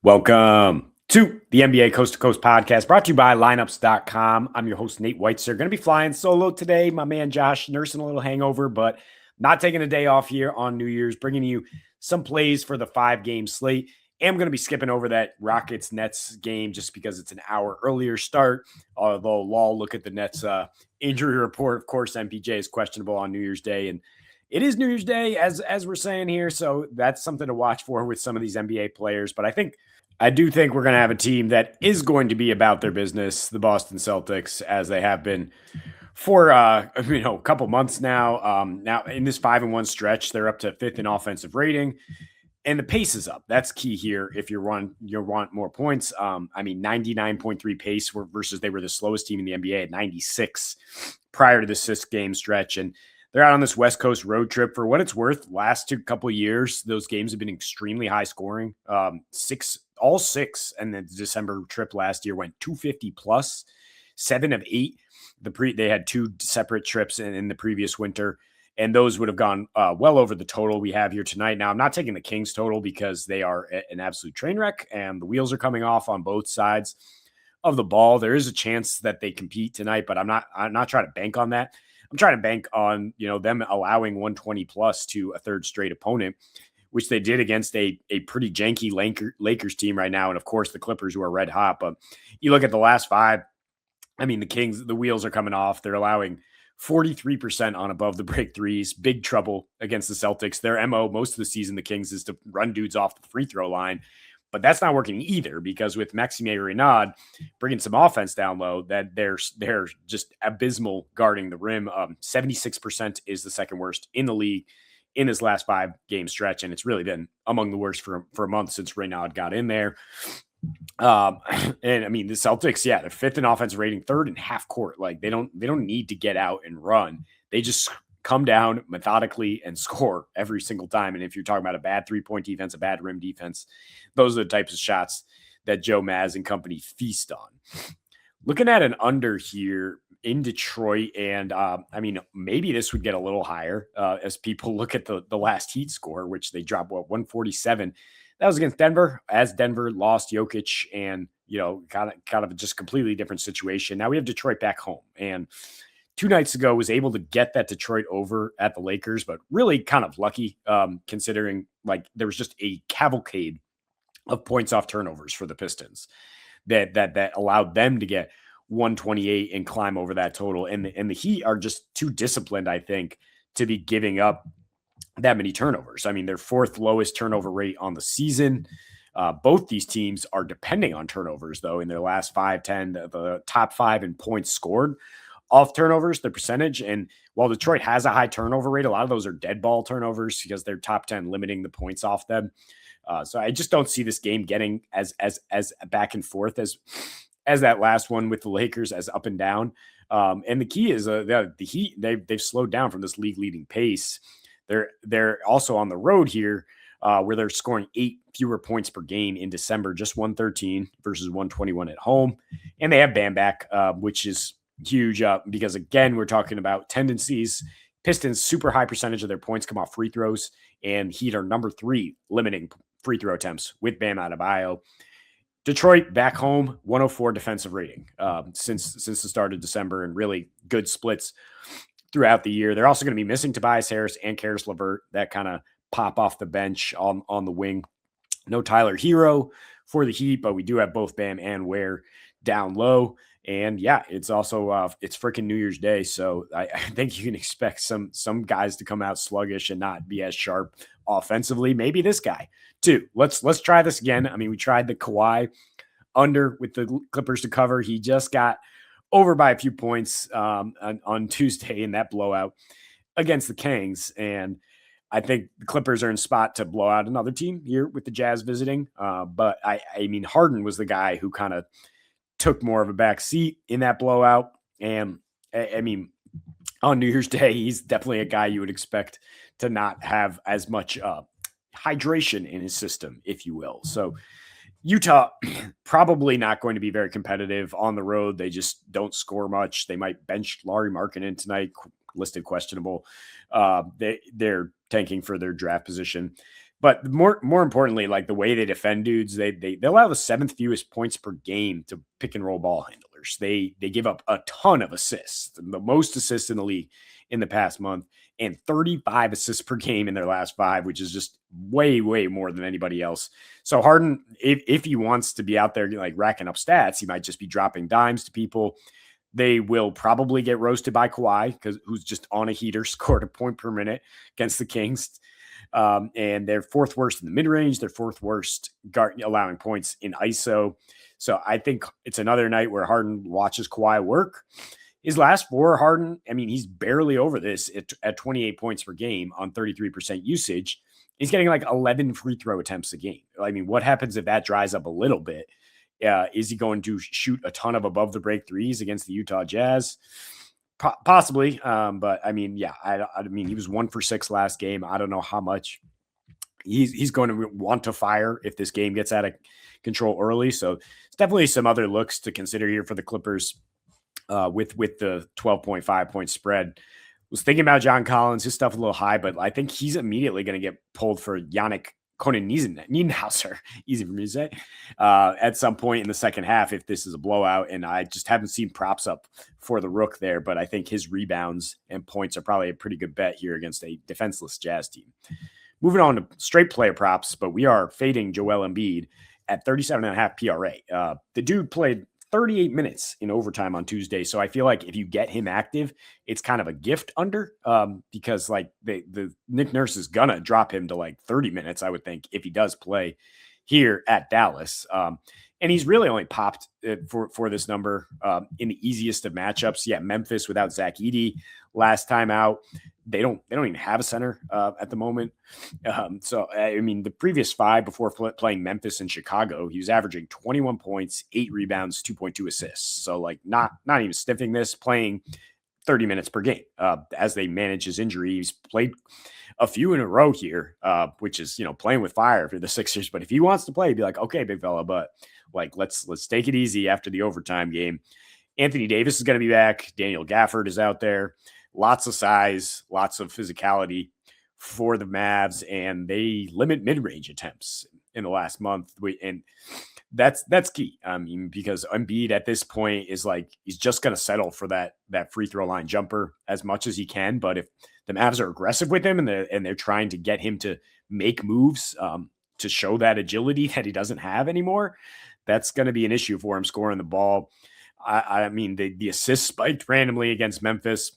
Welcome to the NBA Coast to Coast podcast brought to you by lineups.com. I'm your host, Nate Weitzer. Going to be flying solo today. My man Josh nursing a little hangover, but not taking a day off here on New Year's, bringing you some plays for the 5-game slate. I'm going to be skipping over that Rockets-Nets game just because it's an hour earlier start. Although, look at the Nets injury report. Of course, MPJ is questionable on New Year's Day, and it is New Year's Day, as we're saying here, so that's something to watch for with some of these NBA players. But I do think we're going to have a team that is going to be about their business, the Boston Celtics, as they have been for a couple months now. Now in this 5-1 stretch, they're up to 5th in offensive rating, and the pace is up. That's key here. If you want more points, 99.3 pace versus they were the slowest team in the NBA at 96 prior to the 6-game stretch, and they're out on this West Coast road trip. For what it's worth, last couple of years, those games have been extremely high scoring. All six, and the December trip last year went 250 plus, 7 of 8. They had 2 separate trips in the previous winter, and those would have gone well over the total we have here tonight. Now, I'm not taking the Kings total because they are an absolute train wreck, and the wheels are coming off on both sides of the ball. There is a chance that they compete tonight, but I'm not trying to bank on that. I'm trying to bank on them allowing 120 plus to a third straight opponent, which they did against a pretty janky Lakers team right now. And of course, the Clippers, who are red hot. But you look at the last 5, the Kings, the wheels are coming off. They're allowing 43% on above the break threes. Big trouble against the Celtics. Their MO most of the season, the Kings, is to run dudes off the free throw line. But that's not working either, because with Maxime Renaud bringing some offense down low, that they're just abysmal guarding the rim. 76% is the second worst in the league in his last 5-game stretch, and it's really been among the worst for a month since Renaud got in there. The Celtics, they're 5th in offensive rating, 3rd in half court. Like they don't need to get out and run. They just come down methodically and score every single time. And if you're talking about a bad 3-point defense, a bad rim defense, those are the types of shots that Joe Maz and company feast on. Looking at an under here in Detroit, and maybe this would get a little higher as people look at the last Heat score, which they dropped 147. That was against Denver, as Denver lost Jokic, and kind of just completely different situation. Now we have Detroit back home, and 2 nights ago was able to get that Detroit over at the Lakers, but really kind of lucky considering there was just a cavalcade of points off turnovers for the Pistons that allowed them to get 128 and climb over that total. And the Heat are just too disciplined, I think, to be giving up that many turnovers. Their 4th lowest turnover rate on the season. Both these teams are depending on turnovers, though, in their last 5-10, the top 5 in points scored off turnovers, the percentage. And while Detroit has a high turnover rate, a lot of those are dead ball turnovers because they're top 10 limiting the points off them. So I just don't see this game getting as back and forth as that last one with the Lakers, as up and down. And the key is the Heat. They've slowed down from this league leading pace. They're also on the road here where they're scoring 8 fewer points per game in December, just 113 versus 121 at home. And they have Bam back, which is huge because, again, we're talking about tendencies. Pistons, super high percentage of their points come off free throws, and Heat are number 3 limiting free throw attempts with Bam Adebayo. Detroit back home, 104 defensive rating since the start of December, and really good splits throughout the year. They're also going to be missing Tobias Harris and Karis LeVert that kind of pop off the bench on the wing. No Tyler Hero for the Heat, but we do have both Bam and Ware down low. And it's also it's freaking New Year's Day, so I think you can expect some guys to come out sluggish and not be as sharp offensively. Maybe this guy too. Let's try this again. We tried the Kawhi under with the Clippers to cover. He just got over by a few points on Tuesday in that blowout against the Kings, and I think the Clippers are in spot to blow out another team here with the Jazz visiting. But Harden was the guy who kind of took more of a back seat in that blowout. And on New Year's Day, he's definitely a guy you would expect to not have as much hydration in his system, if you will. So Utah, probably not going to be very competitive on the road. They just don't score much. They might bench Lauri Markkanen tonight, listed questionable. They're tanking for their draft position. But more importantly, like the way they defend dudes, they allow the seventh fewest points per game to pick and roll ball handlers. They give up a ton of assists, the most assists in the league in the past month, and 35 assists per game in their last five, which is just way more than anybody else. So Harden, if he wants to be out there like racking up stats, he might just be dropping dimes to people. They will probably get roasted by Kawhi, because who's just on a heater, scored a point per minute against the Kings. And they're fourth worst in the mid-range. They're fourth worst allowing points in ISO. So I think it's another night where Harden watches Kawhi work. His last four, Harden, I mean, he's barely over this at 28 points per game on 33% usage. He's getting like 11 free throw attempts a game. I mean, what happens if that dries up a little bit? Is he going to shoot a ton of above the break threes against the Utah Jazz? Possibly. But I mean, yeah, I mean, he was 1 for 6 last game. I don't know how much he's going to want to fire if this game gets out of control early. So it's definitely some other looks to consider here for the Clippers with the 12.5 point spread. Was thinking about John Collins, his stuff a little high, but I think he's immediately going to get pulled for Yannick Nienhauser, easy for me to say, at some point in the second half if this is a blowout. And I just haven't seen props up for the Rook there, but I think his rebounds and points are probably a pretty good bet here against a defenseless Jazz team. Moving on to straight player props, but we are fading Joel Embiid at 37.5 PRA. The dude played 38 minutes in overtime on Tuesday. So I feel like if you get him active, it's kind of a gift under because like the Nick Nurse is going to drop him to like 30 minutes, I would think, if he does play here at Dallas. And he's really only popped for this number in the easiest of matchups. Yeah, Memphis without Zach Edey last time out. They don't even have a center at the moment. So I mean, the previous five before playing Memphis and Chicago, he was averaging 21 points, 8 rebounds, 2.2 assists. So like not even sniffing this, playing 30 minutes per game as they manage his injury. He's played a few in a row here, which is, playing with fire for the Sixers. But if he wants to play, he'd be like, okay, big fella, but like, let's take it easy after the overtime game. Anthony Davis is going to be back. Daniel Gafford is out there. Lots of size, lots of physicality for the Mavs, and they limit mid-range attempts in the last month. And that's key. I mean, because Embiid at this point is like, he's just going to settle for that free throw line jumper as much as he can. But if the Mavs are aggressive with him and they're trying to get him to make moves to show that agility that he doesn't have anymore, that's going to be an issue for him scoring the ball. I mean, the assists spiked randomly against Memphis.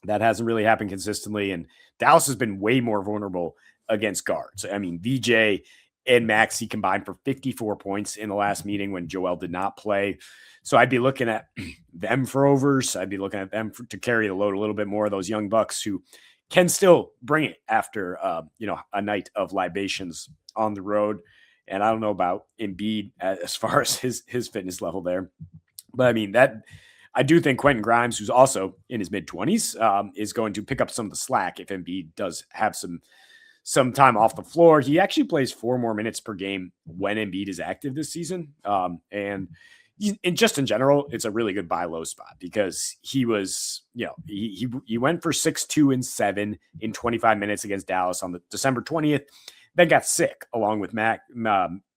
That hasn't really happened consistently. And Dallas has been way more vulnerable against guards. I mean, VJ and Maxey combined for 54 points in the last meeting when Joel did not play. So I'd be looking at them for overs. I'd be looking at them to carry the load a little bit more. Those young bucks who can still bring it after, a night of libations on the road. And I don't know about Embiid as far as his fitness level there. But I mean, I do think Quentin Grimes, who's also in his mid-20s, is going to pick up some of the slack if Embiid does have some time off the floor. He actually plays 4 more minutes per game when Embiid is active this season. And just in general, it's a really good buy low spot because he was, he went for 6-2-7 in 25 minutes against Dallas on the December 20th. Then got sick along with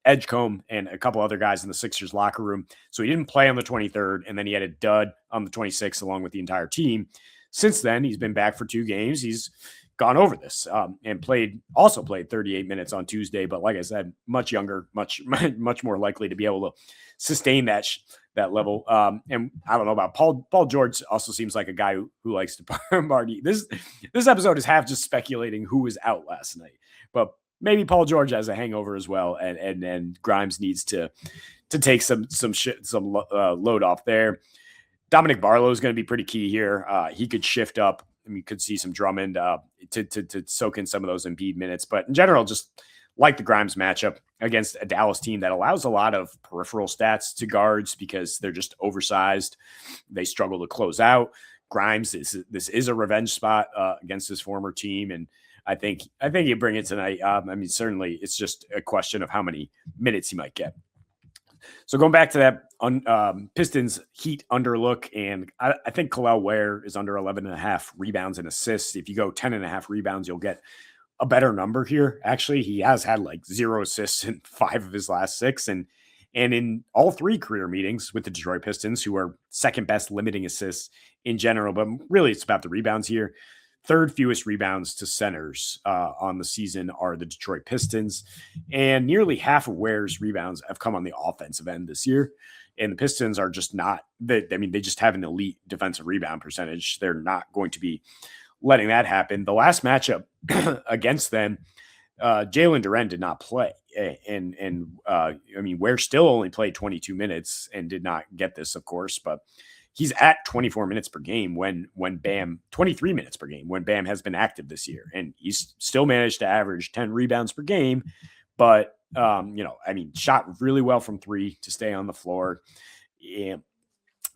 Edgecombe and a couple other guys in the Sixers locker room. So he didn't play on the 23rd, and then he had a dud on the 26th along with the entire team. Since then, he's been back for 2 games. He's gone over this and played 38 minutes on Tuesday. But like I said, much younger, much more likely to be able to sustain that level. And I don't know about Paul George. Also seems like a guy who likes to party. This episode is half just speculating who was out last night, but maybe Paul George has a hangover as well, and Grimes needs to take some load off there. Dominic Barlow is going to be pretty key here. He could shift up. I mean, you could see some Drummond to soak in some of those Embiid minutes, but in general, just like the Grimes matchup against a Dallas team that allows a lot of peripheral stats to guards because they're just oversized. They struggle to close out. Grimes, this is a revenge spot against his former team, and I think you bring it tonight. I mean, certainly it's just a question of how many minutes he might get. So going back to that Pistons Heat underlook, and I think Kel'el Ware is under 11.5 rebounds and assists. If you go 10.5 rebounds, you'll get a better number here. Actually, he has had like 0 assists in 5 of his last 6, and in all 3 career meetings with the Detroit Pistons, who are second best limiting assists in general, but really it's about the rebounds here. Third fewest rebounds to centers on the season are the Detroit Pistons, and nearly half of Ware's rebounds have come on the offensive end this year. And the Pistons are just not. They just have an elite defensive rebound percentage. They're not going to be letting that happen. The last matchup against them, Jalen Duren did not play, Ware still only played 22 minutes and did not get this, of course, but he's at 24 minutes per game when Bam 23 minutes per game when Bam has been active this year, and he's still managed to average 10 rebounds per game, but shot really well from 3 to stay on the floor.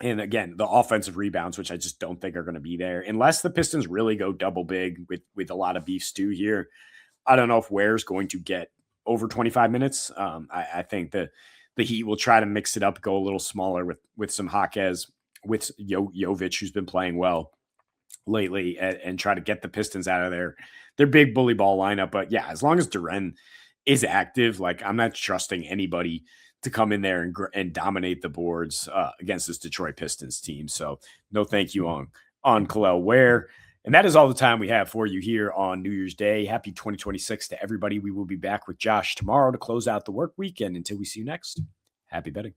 And again, the offensive rebounds, which I just don't think are going to be there unless the Pistons really go double big with a lot of beef stew here. I don't know if Ware's going to get over 25 minutes. I think the Heat will try to mix it up, go a little smaller with some Jaquez, with Jovic, who's been playing well lately, and try to get the Pistons out of their big bully ball lineup. But yeah, as long as Duren is active, like I'm not trusting anybody to come in there and dominate the boards against this Detroit Pistons team. So no thank you on Kel'el Ware. And that is all the time we have for you here on New Year's Day. Happy 2026 to everybody. We will be back with Josh tomorrow to close out the work week. And until we see you next, happy betting.